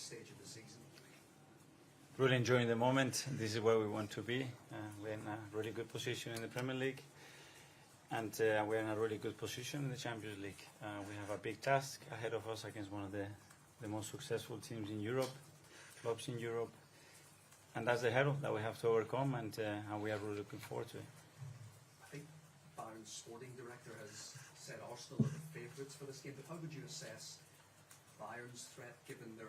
stage of the season? Really enjoying the moment. This is where we want to be. We're in a really good position in the Premier League, and we're in a really good position in the Champions League. We have a big task ahead of us against one of the most successful teams in Europe, clubs in Europe, and that's the hurdle that we have to overcome, and we are really looking forward to it. I think Bayern's sporting director has said Arsenal are the favourites for this game, but how would you assess Bayern's threat given their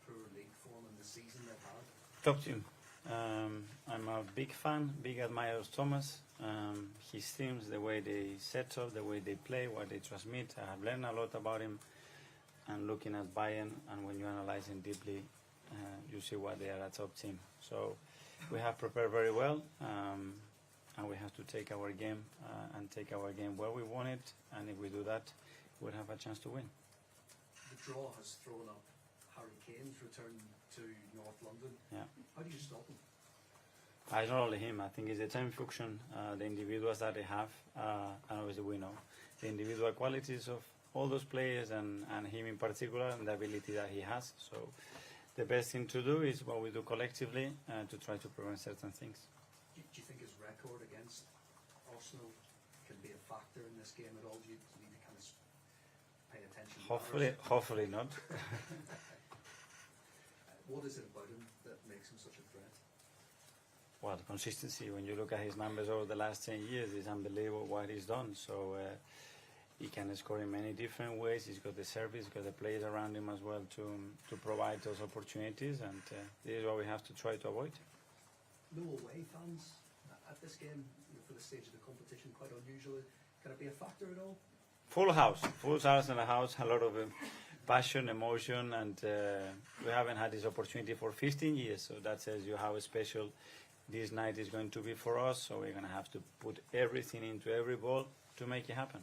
poor league form in the season they've had? Top team. I'm a big fan, big admirer of Thomas. His teams, the way they set up, the way they play, what they transmit. I have learned a lot about him. And looking at Bayern, and when you analyze him deeply, you see why they are a top team. So we have prepared very well, and we have to take our game and take our game where we want it. And if we do that, we'll have a chance to win. The draw has thrown up Harry Kane's return to North London. Yeah. How do you stop him? It's not only him. I think it's the team function, the individuals that they have, and obviously we know the individual qualities of all those players and him in particular, and the ability that he has. So the best thing to do is what we do collectively to try to prevent certain things. Do you think his record against Arsenal can be a factor in this game at all? Do you need to kind of pay attention? Hopefully not. What is it about him that makes him such a threat? Well, consistency. When you look at his numbers over the last 10 years, it's unbelievable what he's done. So he can score in many different ways. He's got the service, he's got the players around him as well to provide those opportunities, and this is what we have to try to avoid. No away fans at this game, for the stage of the competition, quite unusual. Can it be a factor at all? Full house in the house, a lot of passion, emotion, and we haven't had this opportunity for 15 years, so that says you how special this night is going to be for us. So we're going to have to put everything into every ball to make it happen.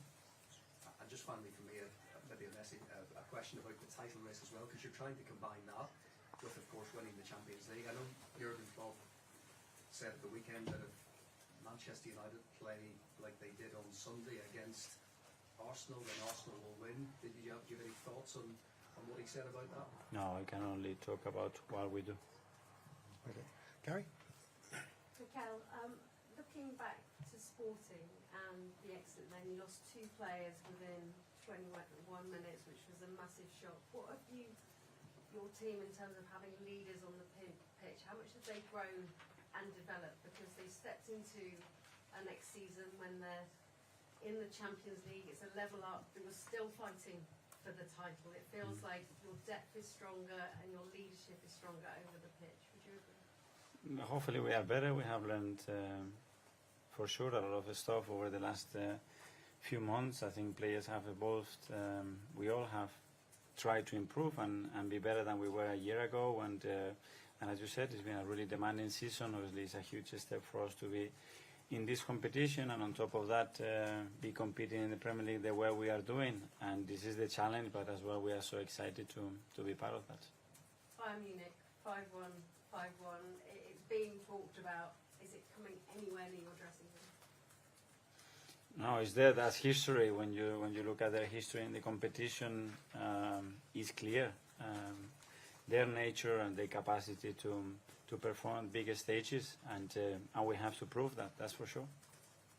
And just finally for me, maybe a question about the title race as well, because you're trying to combine that with, of course, winning the Champions League. I know Jurgen Klopp said at the weekend that if Manchester United play like they did on Sunday against Arsenal, then Arsenal will win. Did you have any thoughts on what he said about that? No, I can only talk about what we do. Okay. Gary? Mikel, looking back to Sporting and the exit, then you lost 2 players within 21 minutes, which was a massive shock. What have your team, in terms of having leaders on the pitch, how much have they grown and developed? Because they stepped into a next season when they're in the Champions League, it's a level up, but you're still fighting for the title. It feels like your depth is stronger and your leadership is stronger over the pitch. Would you agree? Hopefully we are better. We have learned for sure a lot of stuff over the last few months. I think players have evolved. We all have tried to improve and be better than we were a year ago, and as you said, it's been a really demanding season. Obviously it's a huge step for us to be in this competition, and on top of that be competing in the Premier League the way we are doing, and this is the challenge, but as well we are so excited to be part of that. Bayern Munich, 5-1, 5-1, it's being talked about. Is it coming anywhere near your dressing room? No, it's there. That's history. When you look at their history in the competition, it's clear. Their nature and their capacity to perform bigger stages, and we have to prove that, that's for sure.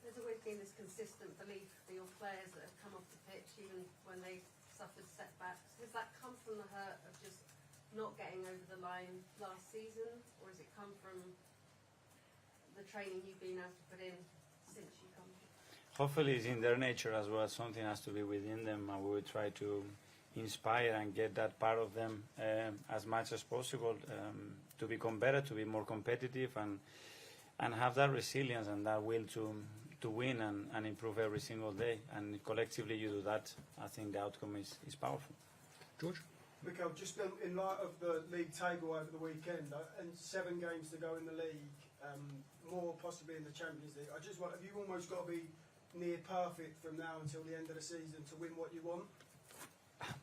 There's always been this consistent belief for your players that have come off the pitch, even when they've suffered setbacks. Has that come from the hurt of just not getting over the line last season, or has it come from the training you've been able to put in since you come? Hopefully it's in their nature as well. Something has to be within them, and we will try to inspire and get that part of them as much as possible to become better, to be more competitive, and have that resilience and that will to win and improve every single day. And collectively you do that, I think the outcome is powerful. George? Mikel, just in light of the league table over the weekend, and 7 games to go in the league, more possibly in the Champions League, I just wonder, have you almost got to be near perfect from now until the end of the season to win what you want?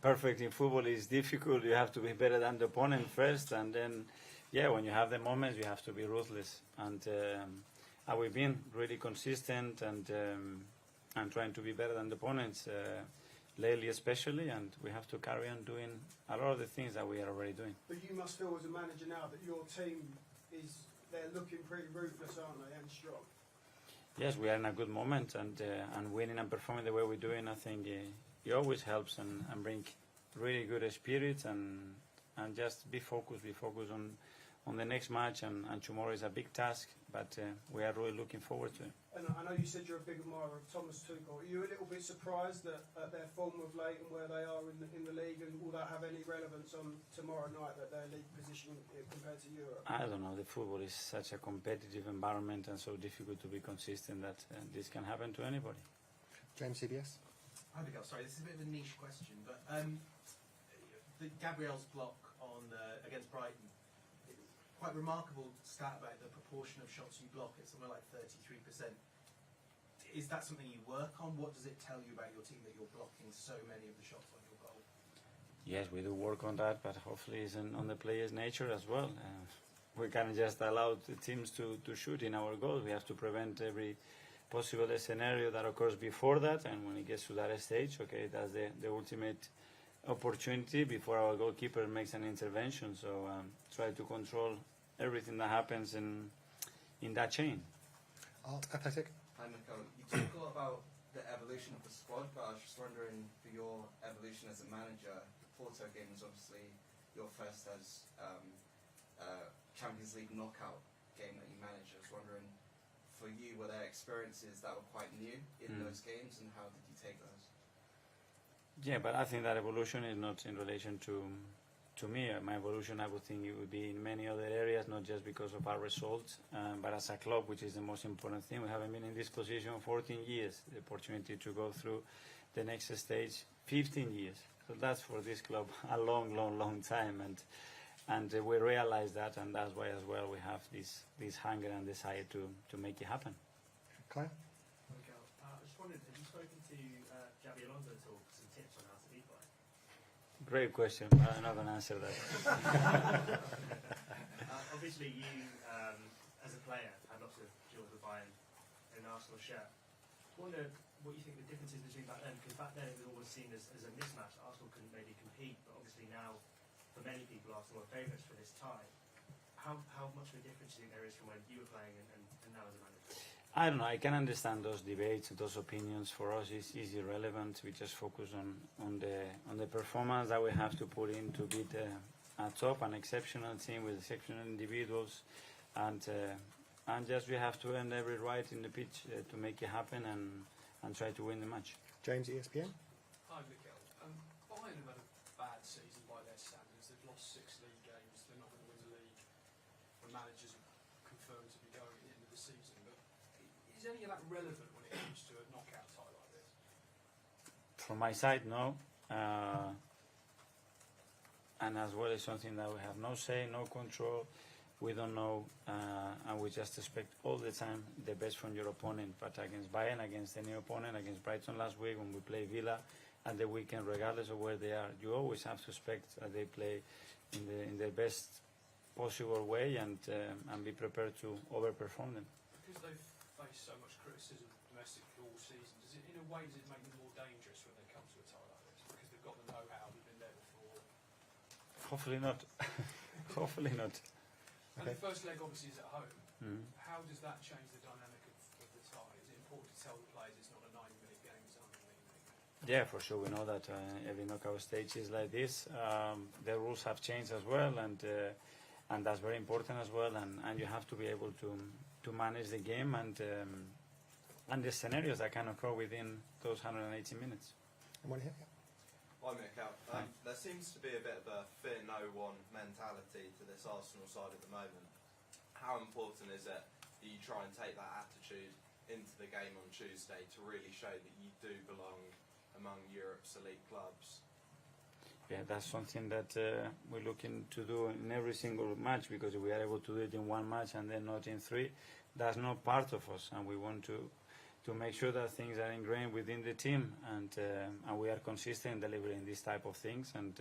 Perfect in football is difficult. You have to be better than the opponent first, and then, yeah, when you have the moments, you have to be ruthless. And we've been really consistent and trying to be better than the opponents. lately especially, and we have to carry on doing a lot of the things that we are already doing. But you must feel as a manager now that your team they're looking pretty ruthless, aren't they, and strong? Yes, we are in a good moment, and winning and performing the way we're doing, I think it always helps and bring really good spirits and just be focused on the next match, and tomorrow is a big task, but we are really looking forward to it. And I know you said you're a big admirer of Thomas Tuchel. Are you a little bit surprised at their form of late and where they are in the league, and will that have any relevance on tomorrow night, that their league position compared to Europe? I don't know, the football is such a competitive environment and so difficult to be consistent that this can happen to anybody. James, CBS. Hi, Mikel. Sorry, this is a bit of a niche question, but the Gabriel's block on against Brighton, quite remarkable stat about the proportion of shots you block. It's somewhere like 33%. Is that something you work on? What does it tell you about your team that you're blocking so many of the shots on your goal? Yes, we do work on that, but hopefully it's on the player's nature as well. We can't just allow the teams to shoot in our goal. We have to prevent every possible scenario that occurs before that, and when it gets to that stage, okay, that's the ultimate opportunity before our goalkeeper makes an intervention. So try to control everything that happens in that chain. Athletic. Hi, Mikel. You talk a lot about the evolution of the squad, but I was just wondering, for your evolution as a manager, the Porto game was obviously your first as Champions League knockout game that you managed. I was wondering, for you, were there experiences that were quite new in those games, and how did you take those? Yeah, but I think that evolution is not in relation to me. My evolution, I would think it would be in many other areas, not just because of our results, but as a club, which is the most important thing. We haven't been in this position 14 years, the opportunity to go through the next stage 15 years. So that's for this club a long, long, long time, and we realize that, and that's why as well we have this hunger and desire to make it happen. Claire. Mikel, I just wondered, have you spoken to Xabi Alonso at all for some tips on how to beat Bayern? Great question, but I'm not going to answer that. Obviously, you, as a player, had lots of duels with Bayern in an Arsenal shirt. I wonder what you think the difference is between back then, because back then it was always seen as a mismatch. Arsenal couldn't maybe compete, but obviously now, for many people, Arsenal are favourites for this tie. How much of a difference do you think there is from when you were playing and now as a manager? I don't know. I can understand those debates, those opinions. For us, it's irrelevant. We just focus on the performance that we have to put in to beat a top, an exceptional team with exceptional individuals, and just we have to earn every right in the pitch to make it happen and try to win the match. James, ESPN. Hi, Mikel. Bayern have had a bad season by their standards. They've lost 6 league games. They're not going to win the league. The managers are confirmed to be going at the end of the season. But is any of that relevant when it comes to a knockout tie like this? From my side, no. And as well, it's something that we have no say, no control. We don't know, and we just expect all the time the best from your opponent. But against Bayern, against any opponent, against Brighton last week, when we play Villa at the weekend, regardless of where they are, you always have to expect that they play in the best possible way and be prepared to overperform them. Because they've faced so much criticism domestically all season, does it, in a way, does it make them more dangerous when they come to a tie like this? Because they've got the know-how, they've been there before. Hopefully not. Hopefully not. And the first leg obviously is at home. Mm-hmm. How does that change the dynamic of the tie? Is it important to tell the players it's not a 90-minute game, it's a 100-minute game? Yeah, for sure. We know that every knockout stage is like this. The rules have changed as well, and that's very important as well. And you have to be able to manage the game and the scenarios that can occur within those 180 minutes. And one here. Yeah. Hi, Mikel. There seems to be a bit of a fear no one mentality to this Arsenal side at the moment. How important is it that you try and take that attitude into the game on Tuesday to really show that you do belong among Europe's elite clubs? Yeah, that's something that we're looking to do in every single match, because if we are able to do it in one match and then not in 3, that's not part of us, and we want to make sure that things are ingrained within the team, and we are consistent in delivering these type of things, and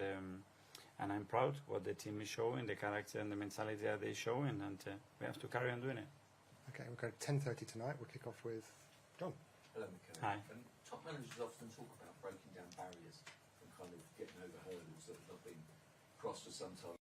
I'm proud what the team is showing, the character and the mentality that they're showing, and we have to carry on doing it. Okay, we've got 10:30 tonight. We'll kick off with John. Hello, Mikel. Hi. top managers often talk about breaking down barriers and kind of getting over hurdles that have not been crossed for some time.